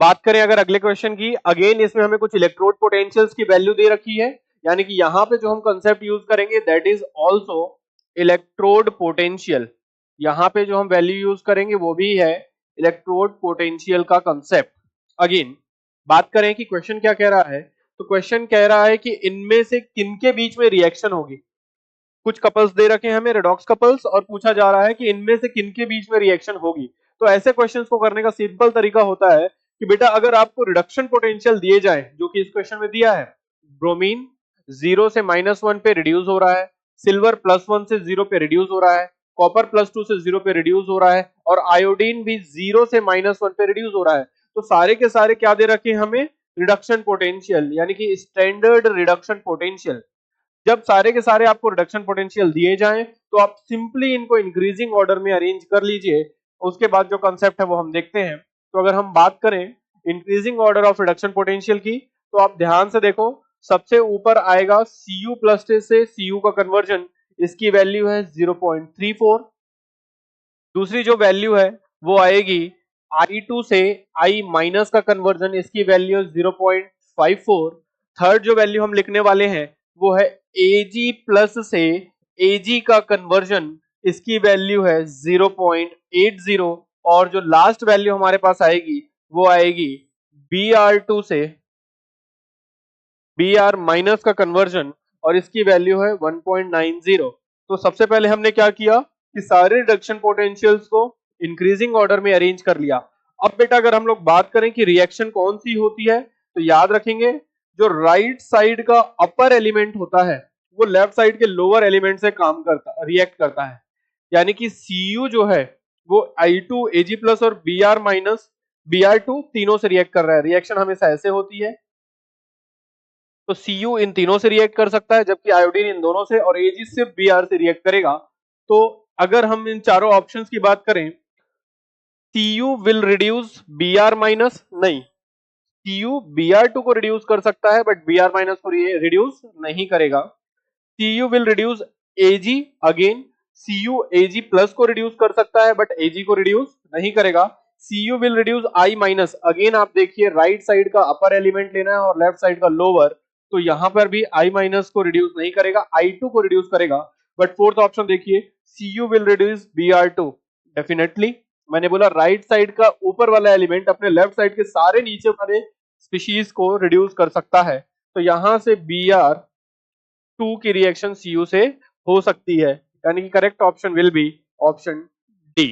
बात करें अगर अगले क्वेश्चन की, अगेन इसमें हमें कुछ इलेक्ट्रोड पोटेंशियल्स की वैल्यू दे रखी है, यानी कि यहां पे जो हम कंसेप्ट यूज करेंगे that is also electrode potential. यहां पे जो हम वैल्यू यूज करेंगे वो भी है इलेक्ट्रोड पोटेंशियल का कंसेप्ट। अगेन बात करें कि क्वेश्चन क्या कह रहा है, तो क्वेश्चन कह रहा है कि इनमें से किनके बीच में रिएक्शन होगी। कुछ कपल्स दे रखे हैं हमें, रेडॉक्स कपल्स, और पूछा जा रहा है कि इनमें से किनके बीच में रिएक्शन होगी। तो ऐसे क्वेश्चंस को करने का सिंपल तरीका होता है कि बेटा अगर आपको रिडक्शन पोटेंशियल दिए जाए, जो कि इस क्वेश्चन में दिया है, ब्रोमीन 0 से -1 पे रिड्यूस हो रहा है, सिल्वर +1 से 0 पे रिड्यूस हो रहा है, कॉपर +2 से 0 पे रिड्यूस हो रहा है, और आयोडीन भी 0 से -1 पे रिड्यूस हो रहा है। तो सारे के सारे क्या दे रखे हैं हमें, रिडक्शन पोटेंशियल, यानी कि स्टैंडर्ड रिडक्शन पोटेंशियल। जब सारे के सारे आपको रिडक्शन पोटेंशियल दिए जाएं तो आप सिंपली इनको इंक्रीजिंग ऑर्डर में अरेंज कर लीजिए। उसके बाद जो कंसेप्ट है वो हम देखते हैं। तो अगर हम बात करें increasing order of reduction potential की, तो आप ध्यान से देखो, सबसे ऊपर आएगा Cu प्लस से Cu का कन्वर्जन, इसकी वैल्यू है 0.34। दूसरी जो वैल्यू है वो आएगी I2 से I माइनस का कन्वर्जन, इसकी वैल्यू 0.54। थर्ड जो वैल्यू हम लिखने वाले हैं वो है Ag प्लस से Ag का कन्वर्जन, इसकी वैल्यू है 0.80। और जो लास्ट वैल्यू हमारे पास आएगी वो आएगी Br2 से Br माइनस का कन्वर्जन, और इसकी वैल्यू है 1.90। तो सबसे पहले हमने क्या किया कि सारे रिडक्शन पोटेंशियल्स को इंक्रीजिंग ऑर्डर में अरेंज कर लिया। अब बेटा अगर हम लोग बात करें कि रिएक्शन कौन सी होती है, तो याद रखेंगे जो राइट साइड का अपर एलिमेंट होता है वो लेफ्ट साइड के लोअर एलिमेंट से काम करता, रिएक्ट करता है। यानी कि Cu जो है वो I2 Ag प्लस और Br माइनस Br2 तीनों से रिएक्ट कर रहा है। रिएक्शन हमेशा ऐसे होती है। तो Cu इन तीनों से रिएक्ट कर सकता है, जबकि आयोडीन इन दोनों से, और Ag सिर्फ Br से रिएक्ट करेगा। तो अगर हम इन चारों ऑप्शंस की बात करें, Cu will reduce Br minus, नहीं, Cu Br2 को रिड्यूस कर सकता है बट Br माइनस को रिड्यूस नहीं करेगा। Cu will reduce Ag, again Cu Ag plus को रिड्यूस कर सकता है बट Ag को रिड्यूस नहीं करेगा। Cu will reduce I minus, again आप देखिए राइट साइड का अपर एलिमेंट लेना है और लेफ्ट साइड का लोअर, तो यहां पर भी I माइनस को रिड्यूस नहीं करेगा, I2 को रिड्यूस करेगा। बट फोर्थ ऑप्शन देखिए, Cu will reduce Br2, definitely मैंने बोला राइट साइड का ऊपर वाला एलिमेंट अपने लेफ्ट साइड के सारे नीचे वाले स्पीशीज को रिड्यूस कर सकता है। तो यहां से Br2 की रिएक्शन Cu से हो सकती है, यानी कि correct option will be option D.